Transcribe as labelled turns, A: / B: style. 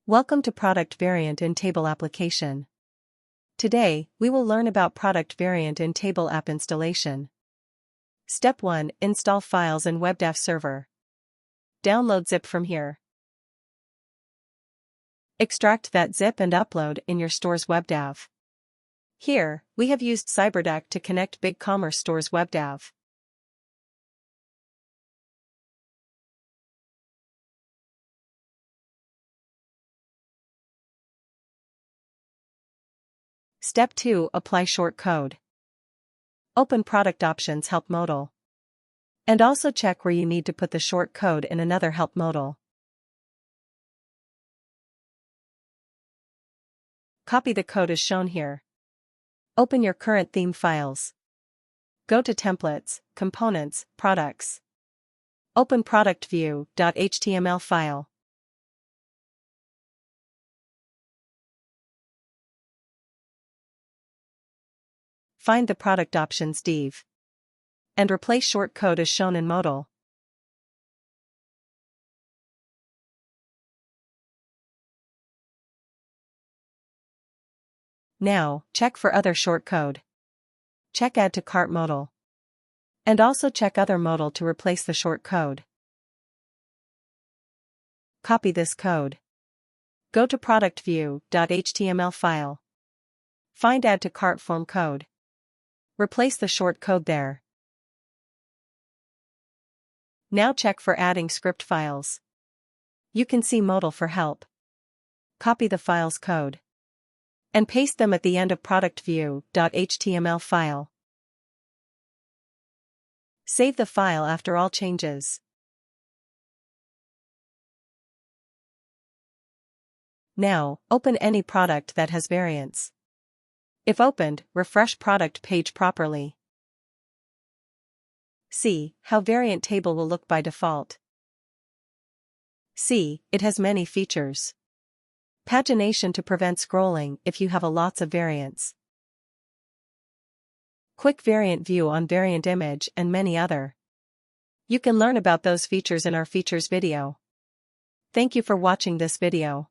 A: Welcome to Product Variant in Table Application. Today, we will learn about Product Variant in Table App Installation. Step 1. Install files in WebDAV server. Download zip from here. Extract that zip and upload in your store's WebDAV. Here, we have used CyberDAC to connect BigCommerce store's WebDAV. Step 2. Apply short code. Open Product Options Help modal. And also check where you need to put the short code in another help modal. Copy the code as shown here. Open your current theme files. Go to Templates, Components, Products. Open productview.html file. Find the Product Options div. And replace short code as shown in modal. Now, check for other short code. Check Add to Cart modal. And also check Other modal to replace the short code. Copy this code. Go to productview.html file. Find Add to Cart form code. Replace the short code there. Now check for adding script files. You can see modal for help. Copy the file's code. And paste them at the end of productview.html file. Save the file after all changes. Now, open any product that has variants. If opened, refresh product page properly. See how variant table will look by default. See, it has many features. Pagination to prevent scrolling if you have lots of variants. Quick variant view on variant image and many other. You can learn about those features in our features video. Thank you for watching this video.